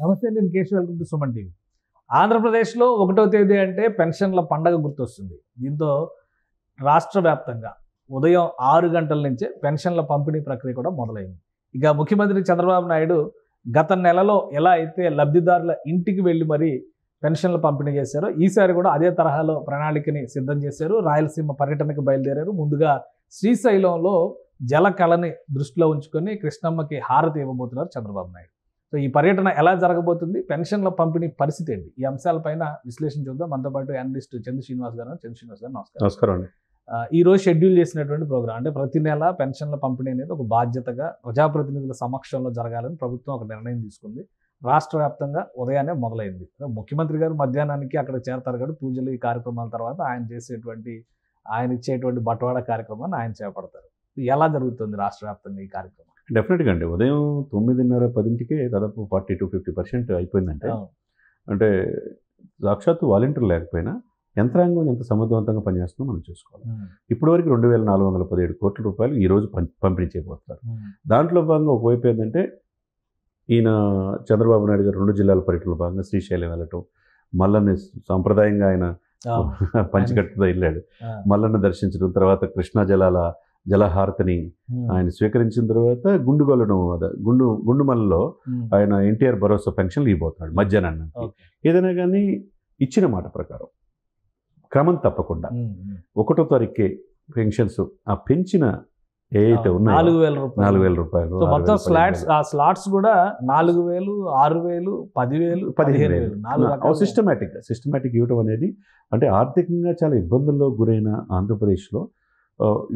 నమస్తే, నేను Keshav. Welcome to Suman TV. ఆంధ్రప్రదేశ్లో 1వ తేదీ అంటే పెన్షన్ల పండగ గుర్తొస్తుంది. దీంతో రాష్ట్ర వ్యాప్తంగా ఉదయం 6 గంటల నుంచే పెన్షన్ల పంపిణీ ప్రక్రియ కూడా మొదలైంది. ఇక ముఖ్యమంత్రి చంద్రబాబు నాయుడు గత నెలలో ఎలా అయితే లబ్ధిదారుల ఇంటికి వెళ్ళి మరీ పెన్షన్ల పంపిణీ చేశారో, ఈసారి కూడా అదే తరహాలో ప్రణాళికని సిద్ధం చేశారు. రాయలసీమ పర్యటనకు బయలుదేరారు. ముందుగా శ్రీశైలంలో జల కళని దృష్టిలో ఉంచుకొని కృష్ణమ్మకి హారతి ఇవ్వబోతున్నారు చంద్రబాబు నాయుడు. సో ఈ పర్యటన ఎలా జరగబోతుంది, పెన్షన్ల పంపిణీ పరిస్థితి ఏంటి, ఈ అంశాలపైన విశ్లేషణ చూద్దాం. మనతో పాటు అనలిస్ట్ చంద్ర శ్రీనివాస్ గారు. నమస్కారం అండి. ఈ రోజు షెడ్యూల్ చేసినటువంటి ప్రోగ్రామ్ అంటే ప్రతి నెల పెన్షన్ల పంపిణీ అనేది ఒక బాధ్యతగా ప్రజాప్రతినిధుల సమక్షంలో జరగాలని ప్రభుత్వం ఒక నిర్ణయం తీసుకుంది. రాష్ట్ర వ్యాప్తంగా ఉదయాన్నే మొదలైంది. ముఖ్యమంత్రి గారు మధ్యాహ్నానికి అక్కడ చేరతారు కాబట్టి పూజలు ఈ కార్యక్రమాల తర్వాత ఆయన ఇచ్చేటువంటి బట్వాడా కార్యక్రమాన్ని ఆయన చేపడతారు. ఎలా జరుగుతుంది రాష్ట్ర వ్యాప్తంగా ఈ కార్యక్రమం? డెఫినెట్గా అండి. ఉదయం 9:30, 10కే దాదాపు 40-50% అయిపోయిందంటే, అంటే సాక్షాత్తు వాలంటీర్ లేకపోయినా యంత్రాంగం ఎంత సమర్థవంతంగా పనిచేస్తుందో మనం చూసుకోవాలి. ఇప్పటివరకు 2,417 కోట్ల రూపాయలు ఈరోజు పంపిణీ చేయబోతున్నారు. దాంట్లో భాగంగా ఒకవైపు ఏంటంటే, ఈయన చంద్రబాబు నాయుడు గారు 2 జిల్లాల పర్యటనలో భాగంగా శ్రీశైలం వెళ్ళటం, మల్లన్న సాంప్రదాయంగా ఆయన పంచికట్టుతో వెళ్ళాడు. మల్లన్న దర్శించడం, తర్వాత కృష్ణా జలహారతిని ఆయన స్వీకరించిన తర్వాత గుండుమల్లలో ఆయన ఎన్టీఆర్ భరోసా పెన్షన్లు ఇవ్వబోతున్నాడు మధ్యాహ్నానికి. ఏదైనా కానీ ఇచ్చిన మాట ప్రకారం క్రమం తప్పకుండా 1వ తారీఖుకే పెన్షన్స్ ఆ పెంచిన ఏవైతే ఉన్నాయో 4,000 రూపాయలు మొత్తం స్లాట్స్ కూడా 4,000, 6,000, 10,000, 15,000 సిస్టమేటిక్ ఇవ్వడం అనేది, అంటే ఆర్థికంగా చాలా ఇబ్బందుల్లో గురైన ఆంధ్రప్రదేశ్లో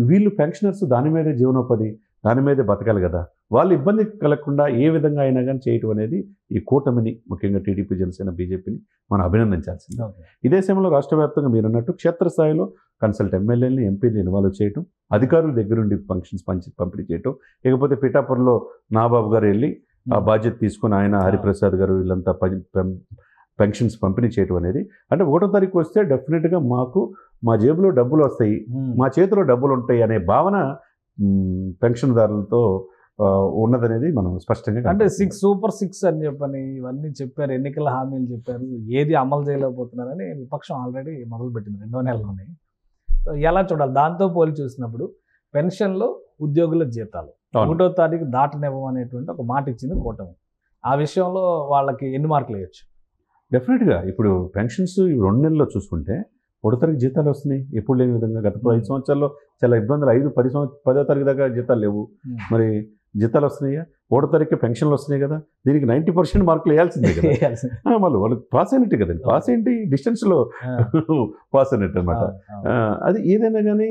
వీళ్ళు పెన్షనర్స్ దాని మీదే జీవనోపాధి, దాని మీదే బతకాలి కదా. వాళ్ళు ఇబ్బంది కలగకుండా ఏ విధంగా అయినా కానీ చేయటం అనేది ఈ కూటమిని, ముఖ్యంగా టీడీపీ, జనసేన, బీజేపీని మనం అభినందించాల్సింది. ఇదే సమయంలో రాష్ట్ర వ్యాప్తంగా మీరు అన్నట్టు క్షేత్రస్థాయిలో కన్సల్ట్ ఎమ్మెల్యేలని, ఎంపీని ఇన్వాల్వ్ చేయటం, అధికారుల దగ్గరుండి ఫంక్షన్స్ పంపిణీ చేయటం. ఇకపోతే పిఠాపురంలో నాబాబు గారు వెళ్ళి ఆ బాధ్యత తీసుకొని ఆయన, హరిప్రసాద్ గారు వీళ్ళంతా పెన్షన్స్ పంపిణీ చేయటం అనేది, అంటే 1వ తారీఖు వస్తే డెఫినెట్గా మా జేబులో డబ్బులు వస్తాయి, మా చేతిలో డబ్బులు ఉంటాయి అనే భావన పెన్షన్దారులతో ఉన్నదనేది మనం స్పష్టంగా, అంటే సూపర్ 6 అని చెప్పని ఇవన్నీ చెప్పారు, ఎన్నికల హామీలు చెప్పారు, ఏది అమలు చేయలేకపోతున్నారని విపక్షం ఆల్రెడీ మొదలుపెట్టింది 2వ నెలలోనే. ఎలా చూడాలి? దాంతో పోలి చూసినప్పుడు పెన్షన్లో ఉద్యోగుల జీతాలు 1వ తారీఖు దాటనివ్వమనేటువంటి ఒక మాట ఇచ్చింది కూటమి. ఆ విషయంలో వాళ్ళకి ఎన్ని మార్కులు వేయచ్చు? డెఫినెట్గా ఇప్పుడు పెన్షన్స్ 2 నెలల్లో చూసుకుంటే 1వ తారీఖు జీతాలు వస్తున్నాయి, ఎప్పుడు లేని విధంగా. గత 5 సంవత్సరాల్లో చాలా ఇబ్బందులు, 10వ తారీఖు దాకా జీతాలు లేవు. మరి జీతాలు వస్తున్నాయా? 1వ తారీఖు పెన్షన్లు వస్తున్నాయి కదా, దీనికి 90% మార్కులు వేయాల్సిందే కదా. మళ్ళీ వాళ్ళకి పాస్ అయినట్టు కదండి. పాస్ ఏంటి, డిస్టెన్స్లో పాస్ అయినట్టు అనమాట. అది ఏదైనా కానీ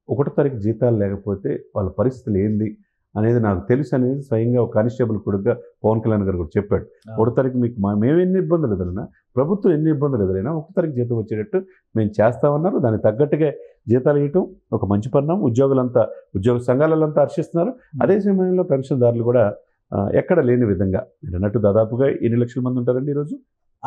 1వ తారీఖు జీతాలు లేకపోతే వాళ్ళ పరిస్థితులు ఏంది అనేది నాకు తెలుసు అనేది స్వయంగా ఒక కానిస్టేబుల్ కొడుకుగా పవన్ కళ్యాణ్ గారు కూడా చెప్పాడు. 1వ తారీఖు మీకు మేము ఎన్ని ఇబ్బందులు ఎదురైనా, ప్రభుత్వం ఎన్ని ఇబ్బందులు ఎదురైనా 1వ తారీఖు జీతం వచ్చేటట్టు మేము చేస్తామన్నారు. దానికి తగ్గట్టుగా జీతాలు ఇవ్వటం ఒక మంచి పరిణామం. ఉద్యోగ సంఘాలంతా హర్షిస్తున్నారు. అదే సమయంలో పెన్షన్దారులు కూడా ఎక్కడ లేని విధంగా, మీరు అన్నట్టు దాదాపుగా ఎన్ని లక్షల మంది ఉంటారండి ఈరోజు?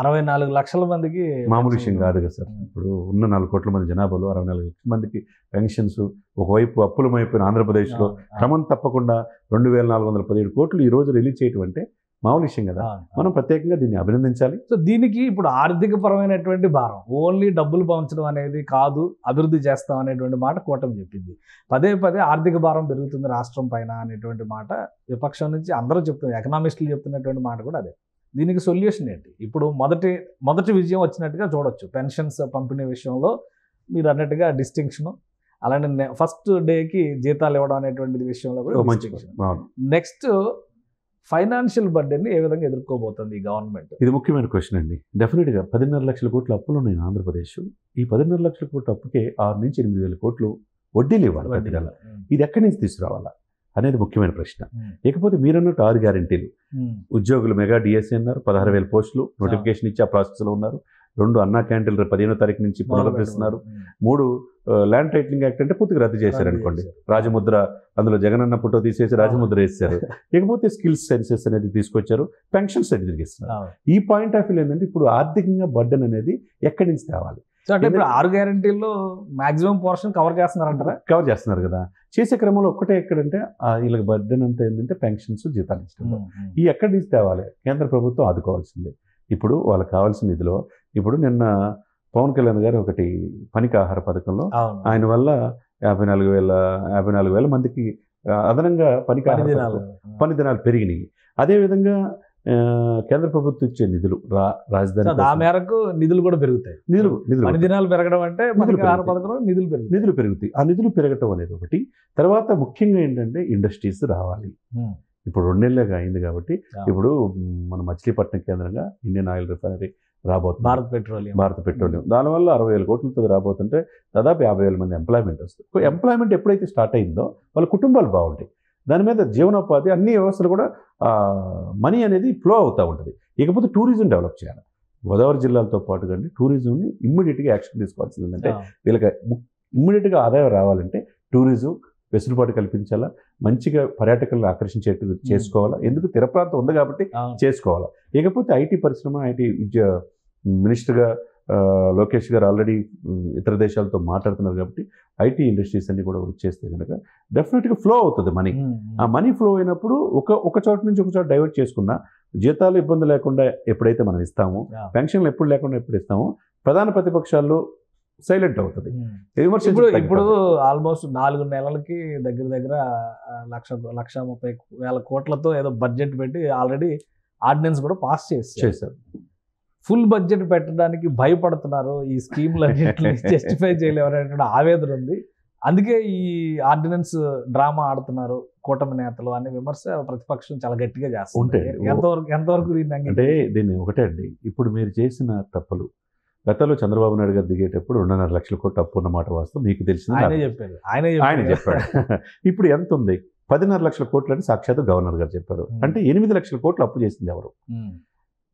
64 లక్షల మందికి. మామూలు విషయం కాదు కదా సార్. ఇప్పుడు ఉన్న 4 కోట్ల మంది జనాభాలో 64 లక్షల మందికి పెన్షన్స్. ఒకవైపు అప్పులమైపోయిన ఆంధ్రప్రదేశ్లో క్రమం తప్పకుండా 2,417 కోట్లు ఈరోజు రిలీజ్ చేయటం అంటే మామూలు విషయం కదా. మనం ప్రత్యేకంగా దీన్ని అభినందించాలి. సో దీనికి ఇప్పుడు ఆర్థిక పరమైనటువంటి భారం, ఓన్లీ డబ్బులు పంచడం అనేది కాదు, అభివృద్ధి చేస్తాం అనేటువంటి మాట కూటమి చెప్పింది. పదే ఆర్థిక భారం పెరుగుతుంది రాష్ట్రం పైన అనేటువంటి మాట విపక్షం నుంచి అందరూ చెప్తున్నారు, ఎకనామిస్టులు చెప్తున్నటువంటి మాట కూడా అదే. దీనికి సొల్యూషన్ ఏంటి? ఇప్పుడు మొదటి విజయం వచ్చినట్టుగా చూడొచ్చు పెన్షన్స్ పంపిణీ విషయంలో. మీరు అన్నట్టుగా డిస్టింక్షను, అలానే ఫస్ట్ డేకి జీతాలు ఇవ్వడం అనేటువంటి విషయంలో కూడా. నెక్స్ట్ ఫైనాన్షియల్ బర్డెన్ని ఏ విధంగా ఎదుర్కోబోతుంది ఈ గవర్నమెంట్? ఇది ముఖ్యమైన క్వశ్చన్ అండి. డెఫినెట్గా 10,500 లక్షల కోట్ల అప్పులు ఉన్నాయి ఆంధ్రప్రదేశ్. ఈ 10,500 లక్షల కోట్ల అప్పుకే 6,000-8,000 కోట్లు వడ్డీలు ఇవ్వాలి. ఇది ఎక్కడి నుంచి తీసుకురావాలా అనేది ముఖ్యమైన ప్రశ్న. ఇకపోతే మీరన్నట్టు 6 గ్యారెంటీలు, ఉద్యోగులు మెగా డిఎస్సీ అన్నారు, 16,000 పోస్టులు నోటిఫికేషన్ ఇచ్చి ఆ ప్రాసెస్లో ఉన్నారు. 2 అన్నా క్యాంటీన్లు 15వ తారీఖు నుంచి పునరుద్ధరిస్తున్నారు. 3 ల్యాండ్ టైటిలింగ్ యాక్ట్ అంటే పూర్తిగా రద్దు చేశారు అనుకోండి. రాజముద్ర, అందులో జగనన్న ఫోటో తీసేసి రాజముద్ర వేస్తారు. ఇకపోతే స్కిల్స్ సెన్సెస్ అనేది తీసుకొచ్చారు, పెన్షన్స్ అనేది తిరిగిస్తున్నారు. ఈ పాయింట్ ఆఫ్ వ్యూ ఏంటంటే ఇప్పుడు ఆర్థికంగా బర్డెన్ అనేది ఎక్కడి నుంచి తేవాలి? సో అంటే ఇప్పుడు 6 గ్యారంటీల్లో మాక్సిమం పోర్షన్ కవర్ చేస్తున్నారంటారా? కవర్ చేస్తున్నారు కదా. చేసే క్రమంలో ఒక్కటే ఎక్కడంటే వీళ్ళకి బర్డెన్ అంతా ఏంటంటే పెన్షన్స్, జీతాలు ఇష్టం. ఈ ఎక్కడి నుంచి తేవాలి? కేంద్ర ప్రభుత్వం ఆదుకోవాల్సిందే. ఇప్పుడు వాళ్ళకి కావాల్సిన నిధిలో ఇప్పుడు నిన్న పవన్ కళ్యాణ్ గారు ఒకటి పనికి ఆహార పథకంలో ఆయన వల్ల 54,000 మందికి అదనంగా పని దినాలు పెరిగినాయి. అదేవిధంగా కేంద్ర ప్రభుత్వం ఇచ్చే నిధులు రాజధాని ఆ మేరకు నిధులు కూడా పెరుగుతాయి. పని దినాలు పెరగడం అంటే నిధులు పెరుగుతాయి. ఆ నిధులు పెరగటం అనేది ఒకటి. తర్వాత ముఖ్యంగా ఏంటంటే ఇండస్ట్రీస్ రావాలి. ఇప్పుడు 2 నెలలుగా అయింది కాబట్టి ఇప్పుడు మన మచిలీపట్నం కేంద్రంగా ఇండియన్ ఆయిల్ రిఫైనరీ రాబోతుంది, భారత పెట్రోలియం. దానివల్ల 60,000 కోట్లతో రాబోతుంటే దాదాపు 50,000 మంది ఎంప్లాయ్మెంట్ వస్తుంది. ఎంప్లాయ్మెంట్ ఎప్పుడైతే స్టార్ట్ అయిందో వాళ్ళ కుటుంబాలు బాగుంటాయి. దాని మీద జీవనోపాధి అన్ని వ్యవస్థలు కూడా మనీ అనేది ఫ్లో అవుతూ ఉంటుంది. ఇకపోతే టూరిజం డెవలప్ చేయాలి. గోదావరి జిల్లాలతో పాటు కానీ టూరిజంని ఇమ్మీడియట్గా యాక్షన్ తీసుకోవాల్సింది ఏంటంటే వీళ్ళకి ఇమ్మీడియట్గా ఆదాయం రావాలంటే టూరిజం వెసులుబాటు కల్పించాలా, మంచిగా పర్యాటకులను ఆకర్షించేట్టు చేసుకోవాలా. ఎందుకు తీర ప్రాంతం ఉంది కాబట్టి చేసుకోవాలా. ఇకపోతే ఐటీ పరిశ్రమ, ఐటీ మినిస్టర్గా లోకేష్ గారు ఆల్రెడీ ఇతర దేశాలతో మాట్లాడుతున్నారు కాబట్టి ఐటీ ఇండస్ట్రీస్ అన్ని కూడా వచ్చేస్తే కనుక డెఫినెట్గా ఫ్లో అవుతుంది మనీ. ఆ మనీ ఫ్లో అయినప్పుడు ఒక చోట నుంచి ఒక చోట డైవర్ట్ చేసుకున్నా జీతాలు ఇబ్బంది లేకుండా ఎప్పుడైతే మనం ఇస్తామో, పెన్షన్లు ఎప్పుడు లేకుండా ఎప్పుడు ఇస్తామో ప్రధాన ప్రతిపక్షాల్లో సైలెంట్ అవుతుంది. ఇప్పుడు ఆల్మోస్ట్ 4 నెలలకి దగ్గర 1,30,000 కోట్లతో ఏదో బడ్జెట్ పెట్టి ఆల్రెడీ ఆర్డినెన్స్ కూడా పాస్ చేశారు. ఫుల్ బడ్జెట్ పెట్టడానికి భయపడుతున్నారు. ఈ స్కీమ్లన్నింటినీ జస్టిఫై చేయలేవనేటువంటి ఆవేదన ఉంది. అందుకే ఈ ఆర్డినెన్స్ డ్రామా ఆడుతున్నారు కూటమి నేతలు అనే విమర్శ ప్రతిపక్షం చాలా గట్టిగా చేస్తుంది. ఎంతవరకు అంటే దీన్ని ఒకటే అండి, ఇప్పుడు మీరు చేసిన తప్పులు గతంలో చంద్రబాబు నాయుడు గారు దిగేటప్పుడు 2.5 లక్షల కోట్లు అప్పు ఉన్నమాట వాస్తవం మీకు తెలిసింది. ఆయన చెప్పాడు. ఇప్పుడు ఎంత ఉంది? 10.5 లక్షల కోట్లు అని సాక్షాత్ గవర్నర్ గారు చెప్పారు. అంటే 8 లక్షల కోట్లు అప్పు చేసింది ఎవరు?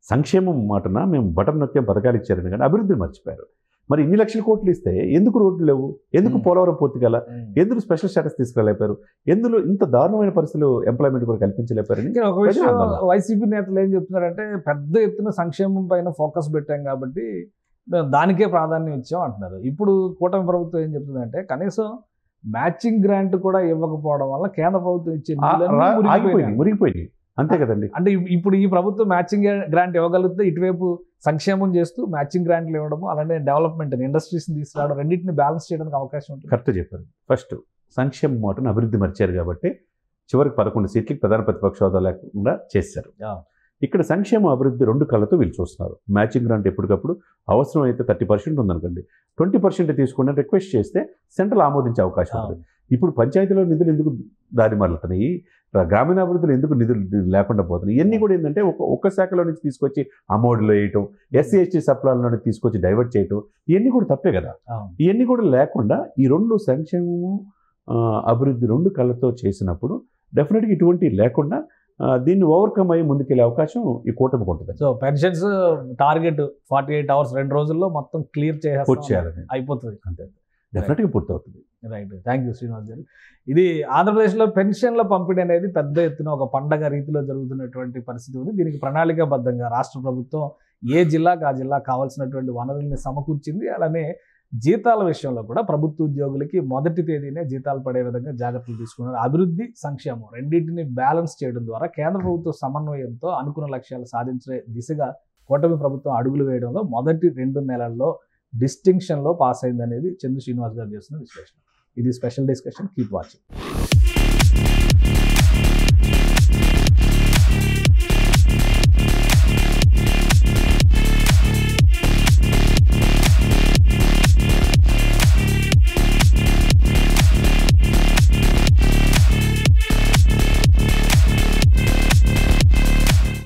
సంక్షేమం మాటన మేము బటన్ నొక్కే పథకాలు ఇచ్చారని కానీ అభివృద్ధిని మర్చిపోయారు. మరి ఇన్ని లక్షల కోట్లు ఇస్తే ఎందుకు రోడ్లు లేవు? ఎందుకు పోలవరం పూర్తి గల? ఎందుకు స్పెషల్ స్టేటస్ తీసుకెళ్ళలేపారు? ఎందులో ఇంత దారుణమైన పరిస్థితులు ఎంప్లాయ్మెంట్ కూడా కల్పించలేపారని వైసీపీ నేతలు ఏం చెప్తున్నారంటే పెద్ద ఎత్తున సంక్షేమం పైన ఫోకస్ పెట్టాం కాబట్టి దానికే ప్రాధాన్యం ఇచ్చాం అంటున్నారు. ఇప్పుడు కూటమి ప్రభుత్వం ఏం చెప్తుందంటే కనీసం మ్యాచింగ్ గ్రాంట్ కూడా ఇవ్వకపోవడం వల్ల కేంద్ర ప్రభుత్వం ఇచ్చే మురిగిపోయింది. అంతే కదండి. అంటే ఇప్పుడు ఈ ప్రభుత్వం మ్యాచింగ్ గ్రాంట్ ఇవ్వగలిగితే ఇటువైపు సంక్షేమం చేస్తూ మ్యాచింగ్ గ్రాంట్లు ఇవ్వడము, అలానే డెవలప్మెంట్ ఇండస్ట్రీస్ని తీసుకురావడం, రెండింటిని బ్యాలెన్స్ చేయడానికి అవకాశం ఉంటుంది. కరెక్ట్ చెప్పారు. ఫస్ట్ సంక్షేమం మాటను అభివృద్ధి మర్చారు కాబట్టి చివరికి 11 సీట్లకి ప్రధాన ప్రతిపక్ష హోదా లేకుండా చేశారు. ఇక్కడ సంక్షేమ అభివృద్ధి 2 కళ్ళతో వీళ్ళు చూస్తున్నారు. మ్యాచింగ్ గ్రాంట్ ఎప్పటికప్పుడు అవసరం అయితే 30% ఉందనుకోండి, 20% తీసుకుని రిక్వెస్ట్ చేస్తే సెంట్రల్ ఆమోదించే అవకాశం ఉంది. ఇప్పుడు పంచాయతీలో నిధులు ఎందుకు దారి మరలుతున్నాయి? గ్రామీణాభివృద్ధిలో ఎందుకు నిధులు లేకుండా పోతున్నాయి? ఇవన్నీ కూడా ఏంటంటే ఒక్క శాఖలో నుంచి తీసుకొచ్చి అమౌంట్లో వేయటం, ఎస్సీ ఎస్టీ సప్లాల్లో తీసుకొచ్చి డైవర్ట్ చేయటం, ఇవన్నీ కూడా తప్పే కదా. ఇవన్నీ కూడా లేకుండా ఈ 2 సంక్షేమము అభివృద్ధి 2 కళ్ళతో చేసినప్పుడు డెఫినెట్గా ఇటువంటి లేకుండా దీన్ని ఓవర్కమ్ అయ్యి ముందుకెళ్ళే అవకాశం ఈ కూటమికి ఉంటుంది. సో పెన్షన్స్ టార్గెట్ 48 అవర్స్ 2 రోజుల్లో మొత్తం క్లియర్ చేయాలని అయిపోతుంది. అంతే, డెఫినెట్గా పూర్తవుతుంది. రైట్, థ్యాంక్ యూ శ్రీనివాస్ గారు. ఇది ఆంధ్రప్రదేశ్లో పెన్షన్ల పంపిణీ అనేది పెద్ద ఎత్తున ఒక పండగ రీతిలో జరుగుతున్నటువంటి పరిస్థితి ఉంది. దీనికి ప్రణాళికాబద్ధంగా రాష్ట్ర ప్రభుత్వం ఏ జిల్లాకు ఆ జిల్లా కావాల్సినటువంటి వనరుల్ని సమకూర్చింది. అలానే జీతాల విషయంలో కూడా ప్రభుత్వ ఉద్యోగులకి మొదటి తేదీనే జీతాలు పడే విధంగా జాగ్రత్తలు తీసుకున్నారు. అభివృద్ధి, సంక్షేమం రెండింటిని బ్యాలెన్స్ చేయడం ద్వారా కేంద్ర ప్రభుత్వ సమన్వయంతో అనుకున్న లక్ష్యాలు సాధించే దిశగా కూటమి ప్రభుత్వం అడుగులు వేయడంలో మొదటి 2 నెలల్లో డిస్టింక్షన్లో పాస్ అయిందనేది చందు శ్రీనివాస్ గారు చేస్తున్న విశ్లేషణ. ఇది స్పెషల్ డిస్కషన్. Keep watching.